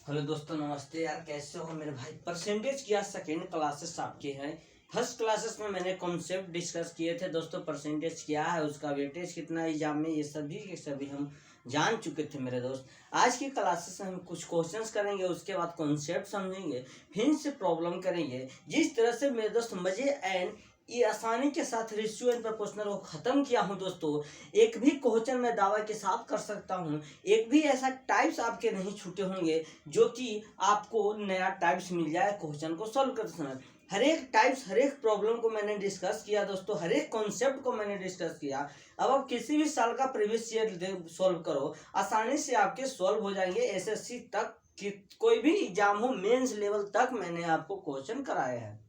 Hello दोस्तों, नमस्ते यार। कैसे हो मेरे भाई? परसेंटेज की आज सेकेंड क्लासेस आपके हैं। फर्स्ट क्लासेस में मैंने कॉन्सेप्ट डिस्कस किए थे दोस्तों। परसेंटेज क्या है, उसका वेटेज कितना है एग्जाम में, ये सभी के सभी हम जान चुके थे मेरे दोस्त। आज की क्लासेस में हम कुछ क्वेश्चंस करेंगे, उसके बाद कॉन्सेप्ट समझेंगे, फिर से प्रॉब्लम करेंगे। जिस तरह से मेरे दोस्त मजे एंड ये आसानी के साथ रेशियो एंड प्रोपोर्शनल को खत्म किया हूं दोस्तों, एक भी क्वेश्चन मैं दावा के साथ कर सकता हूं, एक भी ऐसा टाइप्स आपके नहीं छूटे होंगे जो कि आपको नया टाइप्स मिल जाए क्वेश्चन को सॉल्व करते समय। हर एक टाइप्स, हर एक प्रॉब्लम को मैंने डिस्कस किया दोस्तों, हर एक कॉन्सेप्ट को मैंने डिस्कस किया। अब आप किसी भी साल का प्रीवियस ईयर सॉल्व करो, आसानी से आपके सॉल्व हो जाएंगे। एसएससी तक कि कोई भी एग्जाम हो, मेंस लेवल तक मैंने आपको क्वेश्चन कराए हैं।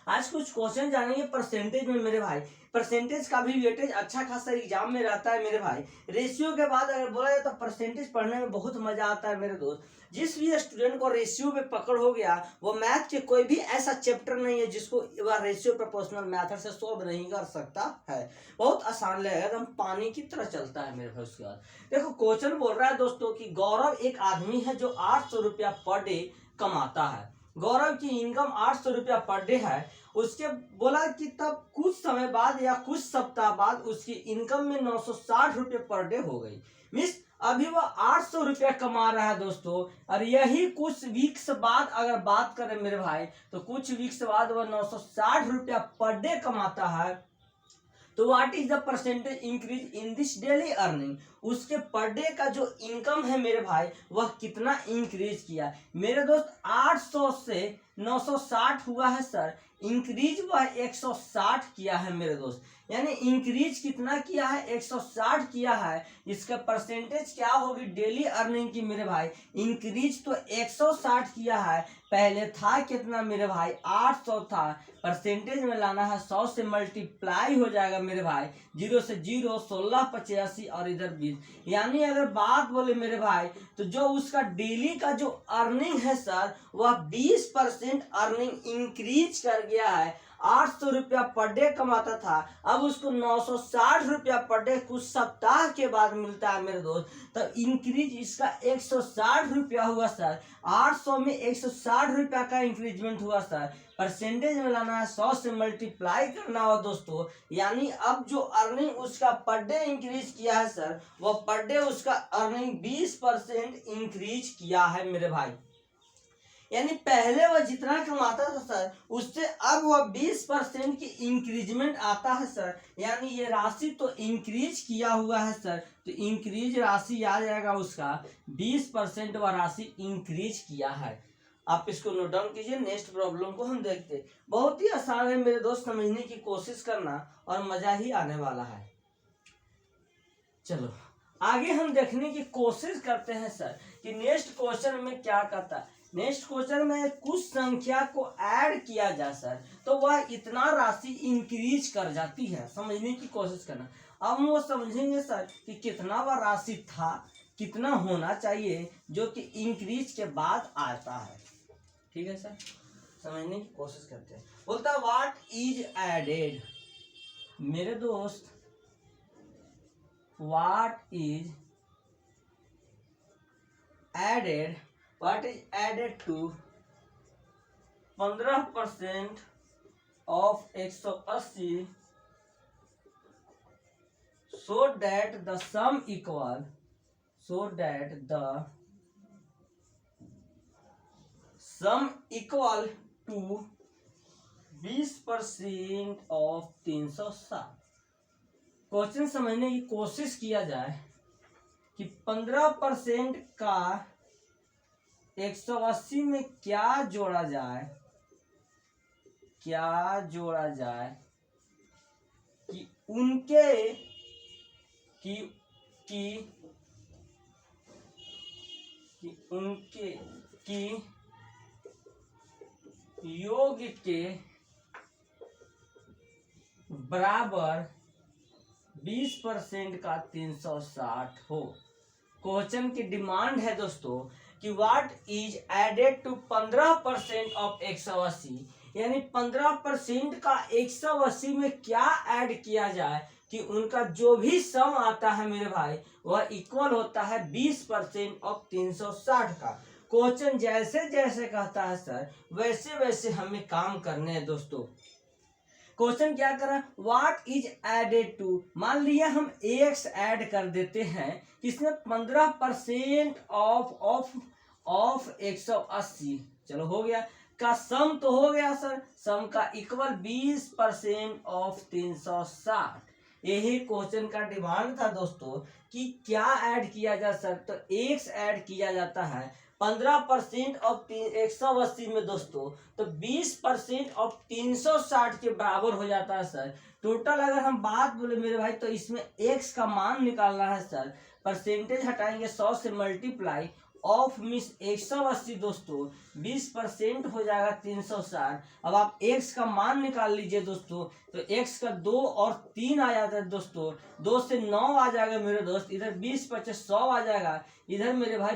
आज कुछ क्वेश्चन जानेंगे परसेंटेज में मेरे भाई। परसेंटेज का भी वेटेज अच्छा खासा एग्जाम में रहता है मेरे भाई। रेशियो के बाद अगर बोला जाए तो परसेंटेज पढ़ने में बहुत मजा आता है मेरे दोस्त। जिस भी स्टूडेंट को रेशियो पे पकड़ हो गया, वो मैथ के कोई भी ऐसा चैप्टर नहीं है जिसको वह रेशियो प्रोपोर्शनल मेथड से सॉल्व नहीं कर सकता है। बहुत आसान लगेगा, एकदम पानी की तरह चलता है मेरे भाई। उसके बाद देखो क्वेश्चन बोल रहा है दोस्तों कि गौरव एक आदमी है जो 800 रुपया पर डे कमाता है। गौरव की इनकम 800 रुपया पर डे है। उसके बोला कि तब कुछ समय बाद या कुछ सप्ताह बाद उसकी इनकम में 960 रुपये पर डे हो गई। मीन्स अभी वह 800 रुपया कमा रहा है दोस्तों, और यही कुछ वीक्स बाद अगर बात करें मेरे भाई, तो कुछ वीक्स बाद वह 960 रुपया पर डे कमाता है। तो what is the percentage increase in this daily earning? उसके पर डे का जो इनकम है मेरे भाई, वह कितना इंक्रीज किया मेरे दोस्त? 800 से 960 हुआ है सर, इंक्रीज वह 160 किया है मेरे दोस्त। यानी इंक्रीज कितना किया है? 160 किया है। इसका परसेंटेज क्या होगी डेली अर्निंग की मेरे भाई? इंक्रीज तो 160 किया है। पहले था कितना मेरे भाई? 800 था। परसेंटेज में लाना है 100 से मल्टीप्लाई हो जाएगा मेरे भाई। 0 से 0, 16 85 और इधर 20। यानी अगर बात बोले मेरे भाई, तो जो उसका डेली का जो अर्निंग है सर, वह 20% अर्निंग इंक्रीज कर गया है। 800 रुपया पर डे कमाता था, अब उसको 960 रुपया पर डे कुछ सप्ताह के बाद मिलता है मेरे दोस्त। तो इंक्रीज इसका 160 रुपया हुआ सर। 800 में 160 रुपया का इंक्रीजमेंट हुआ सर। परसेंटेज में लाना है 100 से मल्टीप्लाई करना हो दोस्तों। यानी अब जो अर्निंग उसका पर डे इंक्रीज किया है सर, वो पर डे उसका अर्निंग 20% इंक्रीज किया है मेरे भाई। यानी पहले वह जितना कमाता था सर, उससे अब वह 20% की इंक्रीजमेंट आता है सर। यानी ये राशि तो इंक्रीज किया हुआ है सर, तो इंक्रीज राशि आ जाएगा उसका 20%। वह राशि इंक्रीज किया है। आप इसको नोट डाउन कीजिए। नेक्स्ट प्रॉब्लम को हम देखते हैं। बहुत ही आसान है मेरे दोस्त, समझने की कोशिश करना और मजा ही आने वाला है। चलो आगे हम देखने की कोशिश करते हैं सर कि नेक्स्ट क्वेश्चन में क्या करता है। नेक्स्ट क्वेश्चन में कुछ संख्या को ऐड किया जाए सर, तो वह इतना राशि इंक्रीज कर जाती है। समझने की कोशिश करना। अब हम वो समझेंगे सर कि कितना वह राशि था, कितना होना चाहिए जो कि इंक्रीज के बाद आता है। ठीक है सर, समझने की कोशिश करते हैं। बोलता है व्हाट इज एडेड? मेरे दोस्त, what is added? What is added to 15% of 180 so that the sum equal, so that the sum equal to 20% of 360। Question समझने की कोशिश किया जाए कि 15% का 180 में क्या जोड़ा जाए, क्या जोड़ा जाए कि उनके कि कि कि उनके की योग के बराबर 20% का 360 हो। क्वेश्चन की डिमांड है दोस्तों कि what is added to 15% of 180, यानी 15% का 180 में क्या ऐड किया जाए कि उनका जो भी सम आता है मेरे भाई, वह इक्वल होता है 20% ऑफ 360 का। क्वेश्चन जैसे जैसे कहता है सर वैसे वैसे हमें काम करने हैं दोस्तों। क्वेश्चन क्या करा, व्हाट इज एडेड टू, मान लिया हम एक्स ऐड कर देते हैं किसमें 15% ऑफ 180, चलो हो गया, का सम तो हो गया सर, सम का इक्वल 20% ऑफ 360। यही क्वेश्चन का डिमांड था दोस्तों कि क्या ऐड किया जाए सर, तो एक्स ऐड किया जाता है 15% ऑफ 180 में दोस्तों, तो 20% ऑफ 360 के बराबर हो जाता है सर। टोटल अगर हम बात बोले मेरे भाई तो इसमें एक्स का मान निकालना है सर, परसेंटेज हटाएंगे 100 से मल्टीप्लाई ऑफ मिस 180 दोस्तों, 20% हो जाएगा 360। अब आप x का मान निकाल लीजिए दोस्तों, तो x का 2 और 3 आ जाता है दोस्तों, 2 से 9 आ जाएगा मेरे दोस्त, इधर 20 पचे 100 आ जाएगा, इधर मेरे भाई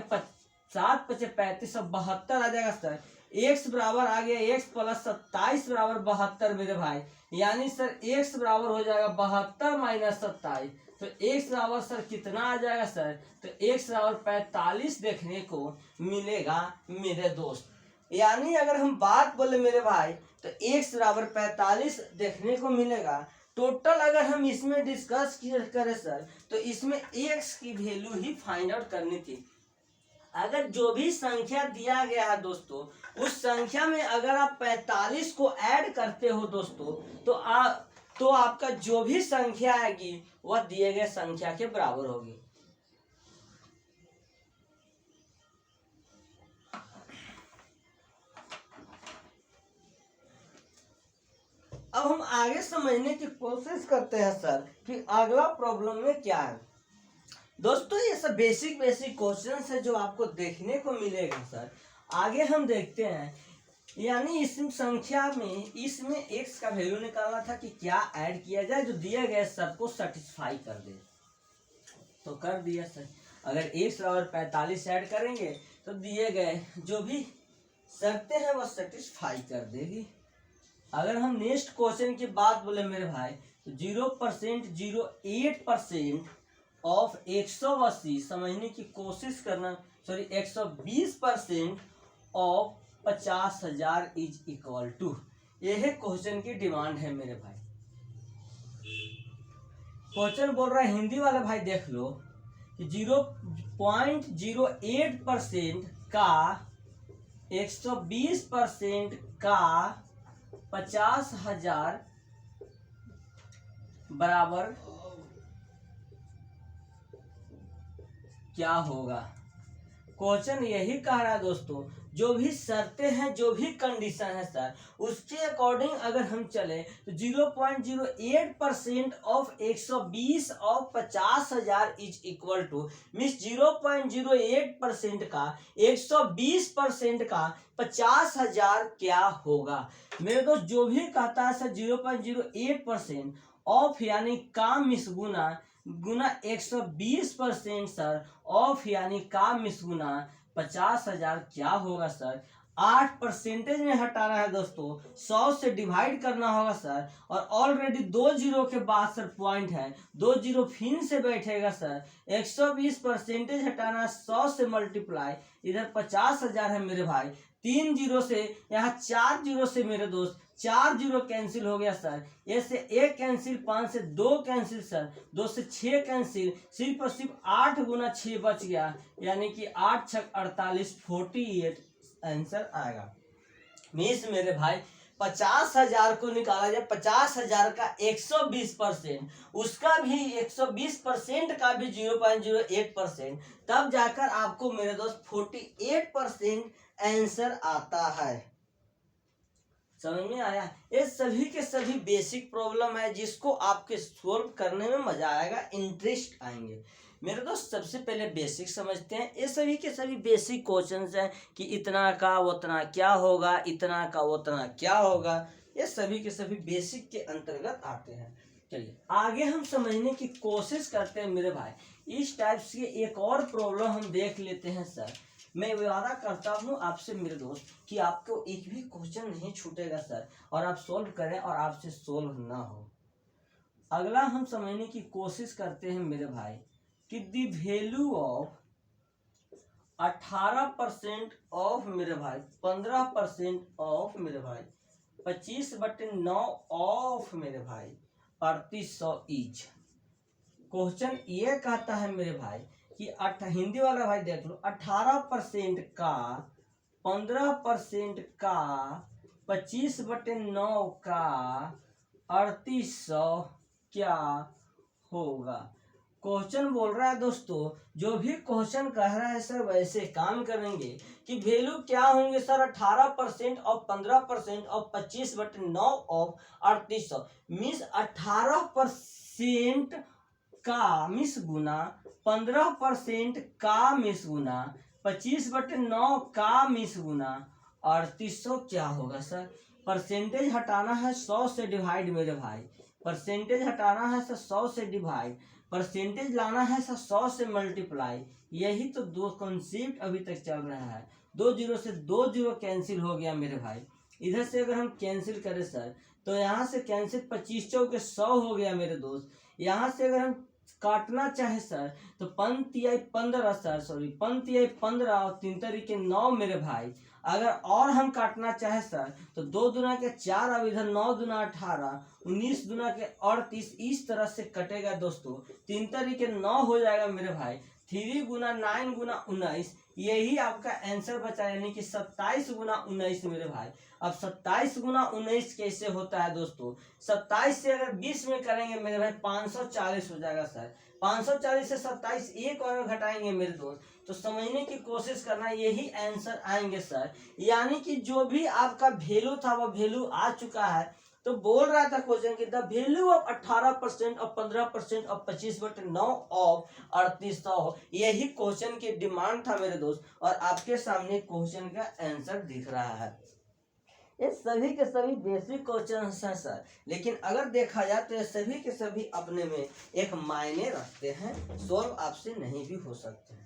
7 पचे 35 और 72 आ जाएगा सर। x बराबर आ गया x प्लस 27 बराबर 72 मेरे भाई, यानी सर x बराबर हो जाएगा 72 माइनस 27, तो x बराबर सर कितना आ जाएगा सर, तो x बराबर 45 देखने को मिलेगा मेरे दोस्त। यानी अगर हम बात बोले मेरे भाई तो x बराबर 45 देखने को मिलेगा। टोटल अगर हम इसमें डिस्कस करें सर तो इसमें x की वैल्यू ही फाइंड आउट करनी थी। अगर जो भी संख्या दिया गया है दोस्तों उस संख्या में अगर आप 45 को ऐड करते हो दोस्तों तो आपका जो भी संख्या आएगी वह दिए गए संख्या के बराबर होगी। अब हम आगे समझने की कोशिश करते हैं सर कि अगला प्रॉब्लम में क्या है। दोस्तों ये सब बेसिक क्वेश्चंस है जो आपको देखने को मिलेगा सर। आगे हम देखते हैं, यानी इस संख्या में इसमें x का वैल्यू निकालना था कि क्या ऐड किया जाए जो दिए गए सबको सेटिस्फाई कर दे, तो कर दिया सर। अगर x और 45 ऐड करेंगे तो दिए गए जो भी शर्तें हैं वह सेटिस्फाई कर देगी। अगर हम नेक्स्ट क्वेश्चन की बात बोले मेरे भाई तो 0.08% ऑफ 180 समझने की कोशिश करना, sorry 120% of 50,000 is equal to, यह क्वेश्चन की डिमांड है मेरे भाई। क्वेश्चन बोल रहा है हिंदी वाला भाई देख लो कि 0.08% का 120% का 50,000 बराबर क्या होगा। क्वेश्चन यही कह रहा है दोस्तों, जो भी शर्तें हैं जो भी कंडीशन है सर उसके अकॉर्डिंग अगर हम चले तो 0.08% of 120 of 50,000 is equal two means 0.08% का 120% का 50,000 क्या होगा मेरे दोस्त। जो भी कहता है सर 0.08% ऑफ यानी का मिस गुना 120% सर ऑफ यानी का मिस गुना 50,000 क्या होगा सर। 8% में हटाना है दोस्तों, 100 से डिवाइड करना होगा सर, और ऑलरेडी 2 जीरो के बाद सर पॉइंट है, 2 जीरो फिर से बैठेगा सर। 120% हटाना 100 से मल्टीप्लाई, इधर 50,000 है मेरे भाई, 3 जीरो से यहाँ 4 जीरो से मेरे दोस्त 4 जीरो कैंसिल हो गया सर, ए से 1 कैंसिल, 5 से 2 कैंसिल सर, 2 से 6 कैंसिल, सिर्फ और सिर्फ 8 गुना 6 बच गया, यानी कि 8 छक 48, 48 आंसर आएगा। मीन्स मेरे भाई 50,000 को निकाला जाए, 50,000 का 120%, उसका भी 120% का भी 0.08%, तब जाकर आपको मेरे दोस्त 48% आंसर आता है। समझ में आया। ये सभी के सभी बेसिक प्रॉब्लम है जिसको आपके सोल्व करने में मजा आएगा, इंटरेस्ट आएंगे मेरे दोस्त। सबसे पहले बेसिक समझते हैं। ये सभी के सभी बेसिक क्वेश्चंस हैं कि इतना का उतना क्या होगा, इतना का उतना क्या होगा, ये सभी के सभी बेसिक के अंतर्गत आते हैं। चलिए आगे हम समझने की कोशिश करते हैं मेरे भाई। इस टाइप से एक और प्रॉब्लम हम देख लेते हैं सर। मैं वादा करता हूँ आपसे मेरे दोस्त कि आपको एक भी क्वेश्चन नहीं छूटेगा सर, और आप सोल्व करें और आपसे सोल्व ना हो। अगला हम समझने की कोशिश करते हैं मेरे भाई कि द वैल्यू 18% ऑफ मेरे भाई, 15% ऑफ मेरे भाई, 25/9 ऑफ मेरे भाई, 3800 ईच। क्वेश्चन ये कहता है मेरे भाई कि हिंदी वाला भाई देख लो, 18% का, 15% का, 25/9 का, 3800 क्या होगा। क्वेश्चन बोल रहा है दोस्तों, जो भी क्वेश्चन कह रहा है सर वैसे काम करेंगे कि वैल्यू क्या होंगे सर, 18% और 15% और 25/9 ऑफ 3800 मीन्स 18% का मिस गुना, 15% का मिस गुना, 25/9 का मिस गुना 3800 क्या होगा सर। परसेंटेज हटाना है 100 से डिवाइड मेरे भाई, परसेंटेज हटाना है सर 100 से डिवाइड, परसेंटेज लाना है सर 100 से मल्टीप्लाई। यही तो दो कॉन्सेप्ट अभी तक चल रहा है। 2 जीरो से 2 जीरो कैंसिल हो गया मेरे भाई। इधर से अगर हम कैंसिल करें सर तो यहाँ से कैंसिल, 25 चौके 100 हो गया मेरे दोस्त। यहाँ से अगर हम काटना चाहे सर तो 5×15 सर, सॉरी 5×15 और 3 तरीके 9 मेरे भाई। अगर और हम काटना चाहे सर तो 2 दूना के 4, अब इधर 9 दूना 18, 19 दूना के 38, इस तरह से कटेगा दोस्तों। 3 तरीके 9 हो जाएगा मेरे भाई, 3 गुना 9 गुना 19, यही आपका आंसर बचा, यानी कि 27 गुना 19 मेरे भाई। अब 27 गुना 19 कैसे होता है दोस्तों, 27 से अगर 20 में करेंगे मेरे भाई 540 हो जाएगा सर। 540 से 27 एक और में घटाएंगे मेरे दोस्त, तो समझने की कोशिश करना, यही आंसर आएंगे सर। यानी कि जो भी आपका वैल्यू था वो वैल्यू आ चुका है। तो बोल रहा था क्वेश्चन की द वैल्यू ऑफ 18% और 15% और 25/9 ऑफ 3800, यही क्वेश्चन की डिमांड था मेरे दोस्त। और आपके सामने क्वेश्चन का आंसर दिख रहा है। ये सभी के सभी बेसिक क्वेश्चन हैं सर, लेकिन अगर देखा जाए तो ये सभी के सभी अपने में एक मायने रखते हैं, सॉल्व आपसे नहीं भी हो सकते हैं।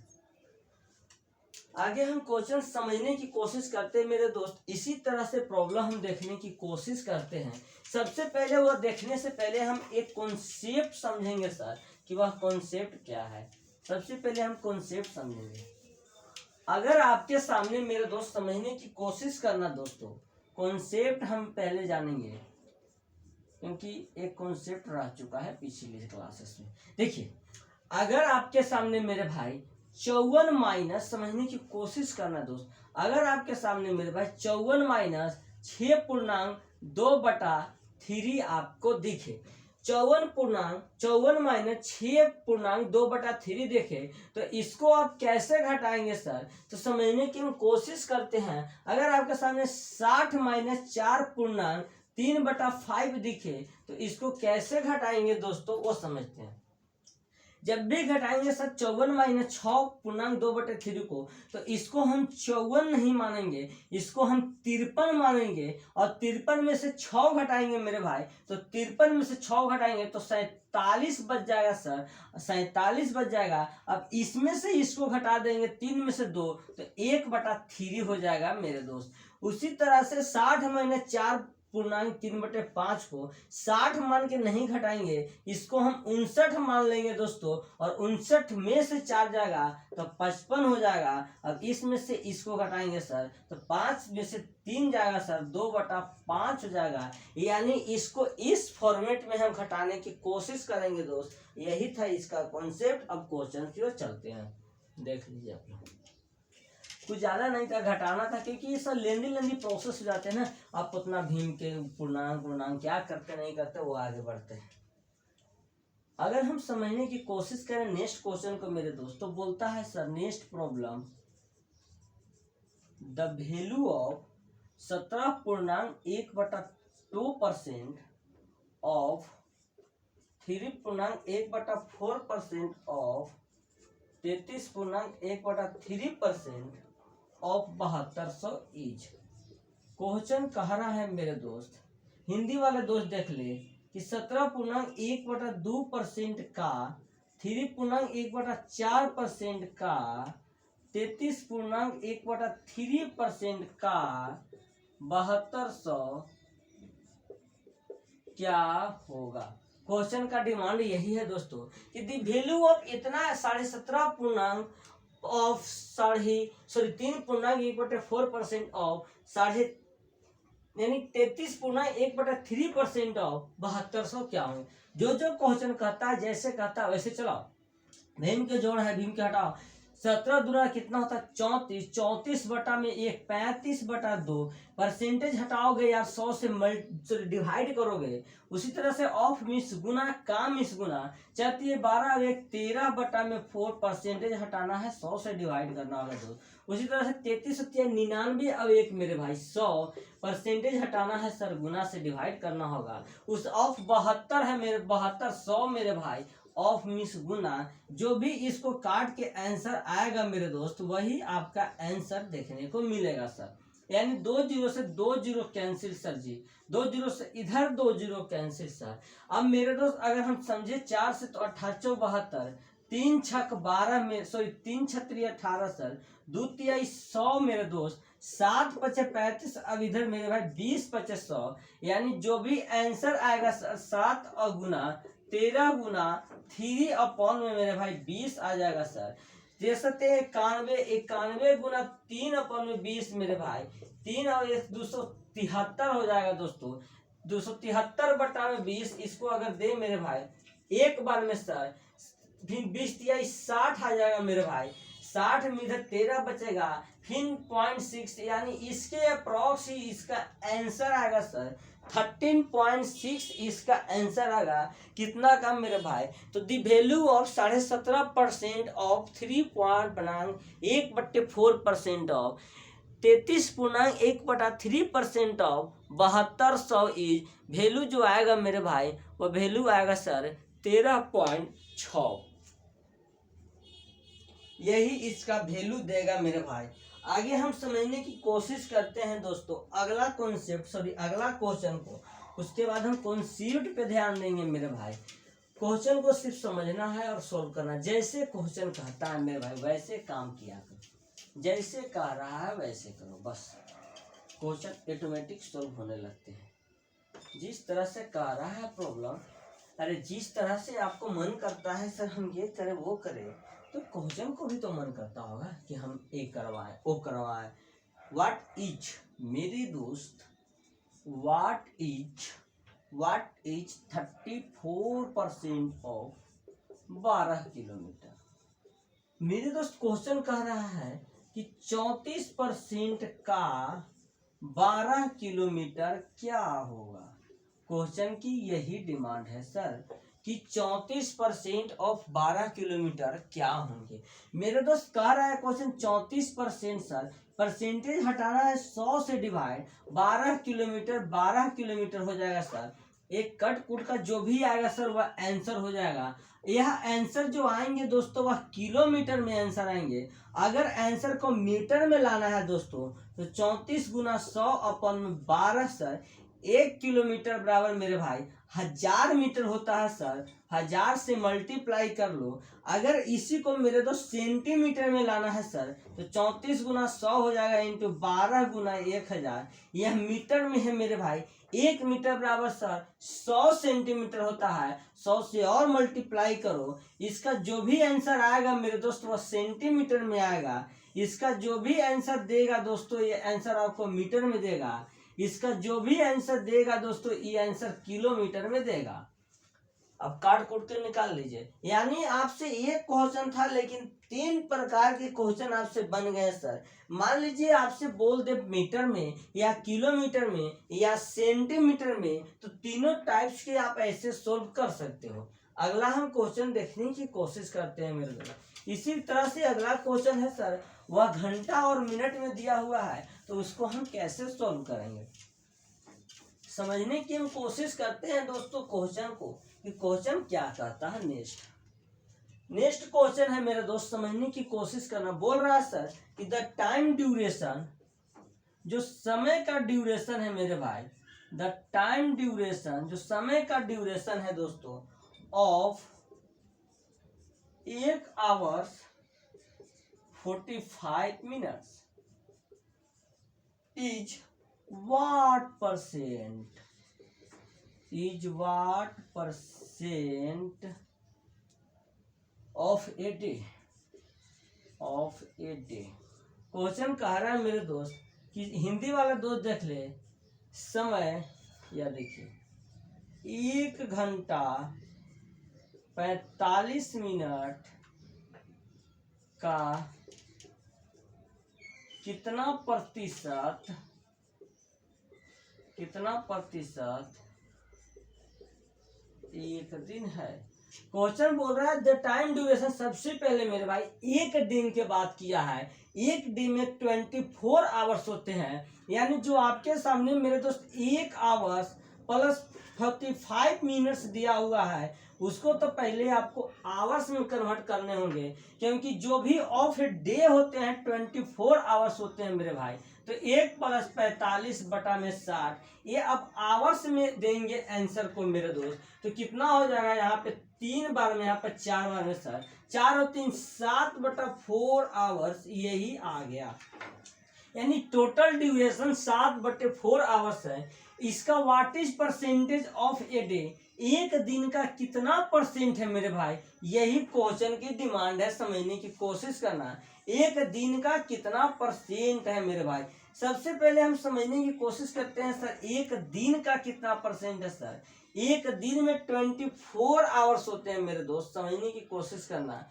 आगे हम क्वेश्चन समझने की कोशिश करते हैं मेरे दोस्त। इसी तरह से प्रॉब्लम हम देखने की कोशिश करते हैं। सबसे पहले वह देखने से पहले हम एक कॉन्सेप्ट समझेंगे सर कि वह कॉन्सेप्ट क्या है। सबसे पहले हम कॉन्सेप्ट समझेंगे। अगर आपके सामने मेरे दोस्त समझने की कोशिश करना दोस्तों, कॉन्सेप्ट हम पहले जानेंगे क्योंकि एक कॉन्सेप्ट रह चुका है पिछली क्लासेस में। देखिए, अगर आपके सामने मेरे भाई 54 माइनस, समझने की कोशिश करना दोस्त, अगर आपके सामने मेरे भाई 54 माइनस 6.2/3 आपको दिखे, 54 माइनस 6.2/3 देखे, तो इसको आप कैसे घटाएंगे सर। तो समझने की हम कोशिश करते हैं। अगर आपके सामने 60 माइनस 4.3/5 दिखे तो इसको कैसे घटाएंगे दोस्तों, वो समझते हैं। जब भी घटाएंगे सर 54 माइनस 6.2/3 को, तो इसको हम 54 नहीं मानेंगे, इसको हम 53 मानेंगे। और 53 में से 6 घटाएंगे मेरे भाई, तो 53 में से 6 घटाएंगे तो 47 बच जाएगा सर, 47 बच जाएगा। अब इसमें से इसको घटा देंगे 3 में से 2, तो 1/3 हो जाएगा मेरे दोस्त। उसी तरह से 60 माइनस 4.3/5 को 60 मान के नहीं घटाएंगे, इसको हम 59 मान लेंगे दोस्तों। और 59 में से 4 जाएगा तो 55 हो जाएगा। अब इसमें से इसको घटाएंगे सर तो 5 में से 3 जाएगा सर, 2/5 हो जाएगा। यानी इसको इस फॉर्मेट में हम घटाने की कोशिश करेंगे दोस्त। यही था इसका कॉन्सेप्ट। अब क्वेश्चन की ओर चलते हैं, देख लीजिए आप लोग। कुछ ज्यादा नहीं था, घटाना था, क्योंकि ये सब लेंदी प्रोसेस हो जाते हैं ना। आप उतना भीम के पूर्णांक क्या करते नहीं करते, वो आगे बढ़ते हैं। अगर हम समझने की कोशिश करें नेक्स्ट क्वेश्चन को मेरे दोस्त, तो बोलता है sir next problem, the value of 17.1/2% of 3.1/4% of 33.1/3% of 7200 is. Question कह रहा है मेरे दोस्त, हिंदी वाले दोस्त देख ले कि 17.1/2% का, 3.1/4% का, 33.1/3% का 7200 क्या होगा। क्वेश्चन का डिमांड यही है दोस्तों कि द वैल्यू ऑफ इतना 17.5 ऑफ 3.1/4% ऑफ साढ़े यानी 33.1/3% ऑफ 7200 क्या हुए। जो जो क्वेश्चन कहता है जैसे कहता है वैसे चलाओ। भीम के जोड़ है, भीम के हटाओ। 17 दूना कितना होता है 34, 34/1 35/2। परसेंटेज हटाओगे यार 100 से डिवाइड करोगे। उसी तरह से ऑफ मिस गुना का मिस गुना चाहती है 12/1 13/4। परसेंटेज हटाना है 100 से डिवाइड करना होगा दोस्त। उसी तरह से 33/99 मेरे भाई 100। परसेंटेज हटाना है सर गुना से डिवाइड करना होगा। उस ऑफ 72 है मेरे 72 100 मेरे भाई ऑफ मिस गुना जो भी इसको काट के आंसर आएगा मेरे दोस्त वही आपका आंसर देखने को मिलेगा सर। यानी 2 जीरो से 2 जीरो कैंसिल सर जी, 2 जीरो से इधर 2 जीरो कैंसिल सर। अब मेरे दोस्त अगर हम समझे 4 से तो 1872, 3 छक 12 में 3 छत्री 18 सर, 2 तिहाई 100 मेरे दोस्त, 7 पचे 35। अब इधर मेरे भाई 20 पचे 100। यानी जो भी आंसर आएगा सर 7 और गुना 13 गुना 3 में मेरे भाई 20 आ जाएगा सर। जैसे 91 गुना 3/20 मेरे भाई 3 और 273 हो जाएगा दोस्तों। 273/20 इसको अगर दे मेरे भाई एक बार में सर, फिर 20 तिहाई 60 आ जाएगा मेरे भाई। 60 में इधर 13 बचेगा, फिर 0.6 यानी इसके अप्रॉक्स ही इसका आंसर आएगा सर 13.6 इसका आंसर आएगा। कितना कम मेरे भाई, तो the value of 17.5% of 3.1/4% of 33.1/3% of 7200 is value जो आएगा मेरे भाई वो वैल्यू आएगा सर 13.6। यही इसका वैल्यू देगा मेरे भाई। आगे हम समझने की कोशिश करते हैं दोस्तों अगला क्वेश्चन को। उसके बाद हम कॉन्सेप्ट पे ध्यान देंगे मेरे भाई। क्वेश्चन को सिर्फ समझना है और सोल्व करना। जैसे क्वेश्चन कहता है मेरे भाई वैसे काम किया करो, जैसे कह रहा है वैसे करो, बस क्वेश्चन ऑटोमेटिक सोल्व होने लगते हैं। जिस तरह से कह रहा है प्रॉब्लम, अरे जिस तरह से आपको मन करता है सर हम ये करें वो करें, तो क्वेश्चन को भी तो मन करता होगा कि हम ए करवाएं ओ करवाएं। व्हाट इज मेरी दोस्त व्हाट इज 34% ऑफ 12 किलोमीटर। मेरे दोस्त क्वेश्चन कह रहा है कि 34% का 12 किलोमीटर क्या होगा। क्वेश्चन की यही डिमांड है सर कि 34% ऑफ 12 किलोमीटर क्या होंगे। मेरे दोस्त कह रहा है क्वेश्चन 34% सर, परसेंटेज हटाना है 100 से डिवाइड 12 किलोमीटर हो जाएगा सर। एक कट कुट का जो भी आएगा सर वह आंसर हो जाएगा। यह आंसर जो आएंगे दोस्तों वह किलोमीटर में आंसर आएंगे। अगर आंसर को मीटर में लाना है दोस्तों तो 34 गुना 100/12 सर। 1 किलोमीटर बराबर मेरे भाई 1000 मीटर होता है सर। 1000 से मल्टीप्लाई कर लो। अगर इसी को मेरे दोस्त सेंटीमीटर में लाना है सर तो 34 गुना 100 हो जाएगा इंटू 12 गुना 1000। यह मीटर में है मेरे भाई। 1 मीटर बराबर सर 100 सेंटीमीटर होता है। 100 से और मल्टीप्लाई करो। इसका जो भी आंसर आएगा मेरे दोस्त वह सेंटीमीटर में आएगा। इसका जो भी आंसर देगा दोस्तों ये आंसर आपको मीटर में देगा। इसका जो भी आंसर देगा दोस्तों ये आंसर किलोमीटर में देगा। अब काट कुट के निकाल लीजिए। यानी आपसे एक क्वेश्चन था लेकिन 3 प्रकार के क्वेश्चन आपसे बन गए सर। मान लीजिए आपसे बोल दे मीटर में या किलोमीटर में या सेंटीमीटर में, तो तीनों टाइप्स के आप ऐसे सोल्व कर सकते हो। अगला हम क्वेश्चन देखने की कोशिश करते हैं मेरे दोस्त। इसी तरह से अगला क्वेश्चन है सर वह घंटा और मिनट में दिया हुआ है, तो उसको हम कैसे सोल्व करेंगे समझने की हम कोशिश करते हैं दोस्तों क्वेश्चन को कि क्वेश्चन क्या कहता है। नेक्स्ट क्वेश्चन है मेरे दोस्त, समझने की कोशिश करना। बोल रहा है सर कि द टाइम ड्यूरेशन, जो समय का ड्यूरेशन है मेरे भाई, द टाइम ड्यूरेशन जो समय का ड्यूरेशन है दोस्तों of 1 hours 45 minutes is what percent of 80 of a day. Question कह रहा है मेरे दोस्त कि हिंदी वाला दोस्त देख ले, समय या देखिए 1 घंटा 45 मिनट का कितना प्रतिशत एक दिन है। क्वेश्चन बोल रहा है द टाइम ड्यूरेशन। सबसे पहले मेरे भाई एक दिन के बात किया है। एक दिन में 24 आवर्स होते हैं, यानी जो आपके सामने मेरे दोस्त 1 आवर्स प्लस 45 मिनट्स दिया हुआ है, उसको तो पहले आपको आवर्स में कन्वर्ट करने होंगे, क्योंकि जो भी ऑफ डे होते हैं 24 आवर्स होते हैं मेरे भाई। तो 1 + 45 बटा में 60, ये अब आवर्स में देंगे आंसर को मेरे दोस्त। तो कितना हो जाएगा यहाँ पे 3 बार में, यहाँ पे 4 बार में 60, 4 और 3 7/4 आवर्स यही आ गया। यानी टोटल ड्यूरेशन 7/4 आवर्स है। इसका what is percentage of a day, एक दिन का कितना परसेंट है मेरे भाई, यही क्वेश्चन की डिमांड है। समझने की कोशिश करना, एक दिन का कितना परसेंट है मेरे भाई। सबसे पहले हम समझने की कोशिश करते हैं सर, एक दिन का कितना परसेंट है सर। एक दिन में 24 आवर्स होते हैं मेरे दोस्त, समझने की कोशिश करना।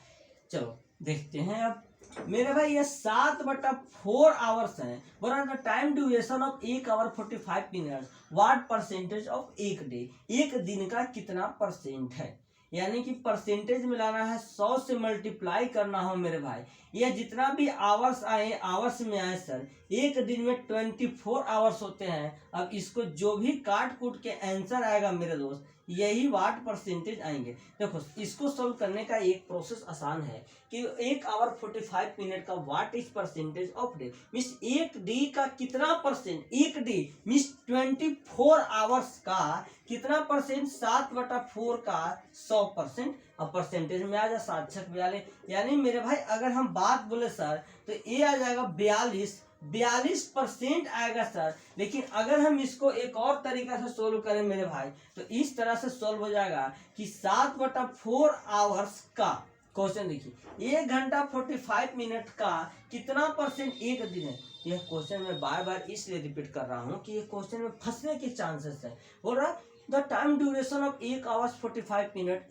चलो देखते हैं अब मेरे भाई, ये 7/4 आवर्स हैं। बोला the time duration of 1 hour 45 minute, what percentage of एक डे, एक दिन का कितना परसेंट है। यानी कि परसेंटेज मिलाना है, 100 से मल्टीप्लाई करना हो मेरे भाई। ये जितना भी आवर्स आए आवर्स में आए सर। एक दिन में 24 आवर्स होते हैं। अब इसको जो भी काट कूट के आंसर आएगा मेरे दोस्त, यही वाट परसेंटेज आएंगे। देखो इसको सोल्व करने का एक प्रोसेस आसान है कि 1 आवर 45 मिनट का what is percentage of day, means एक डे का कितना परसेंट, एक डे मीन्स 24 आवर्स का कितना परसेंट, 7/4 का 100%। अब परसेंटेज में आ जा 7×42, यानी मेरे भाई अगर हम बात बोले सर तो ये आ जाएगा 42% आएगा सर। लेकिन अगर हम इसको एक और तरीका से सोल्व करें मेरे भाई, तो इस तरह से सोल्व हो जाएगा कि 7/4 आवर्स का क्वेश्चन देखिए 1 घंटा 45 मिनट का कितना परसेंट एक दिन है। यह क्वेश्चन मैं बार बार इसलिए रिपीट कर रहा हूँ कि ये क्वेश्चन में फंसने के चांसेस है। बोल रहा the time duration of 1 hours 45 minute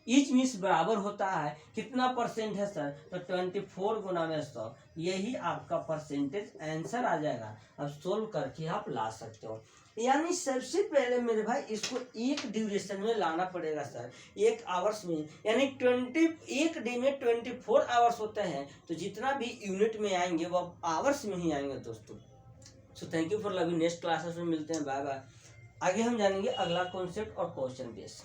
is means बराबर होता है कितना परसेंट है सर, तो 24 गुना में 100, यही आपका परसेंटेज आंसर आ जाएगा। अब सोल्व करके आप ला सकते हो। यानी सबसे पहले मेरे भाई इसको एक ड्यूरेशन में लाना पड़ेगा सर, 1 आवर्स में, यानी 1 डे में 24 आवर्स होते हैं। तो जितना भी यूनिट में आएंगे वो आवर्स में ही आएंगे दोस्तों। So thank you for loving. Next classes में मिलते हैं, बाय बाय। आगे हम जानेंगे अगला कॉन्सेप्ट और क्वेश्चन बेस।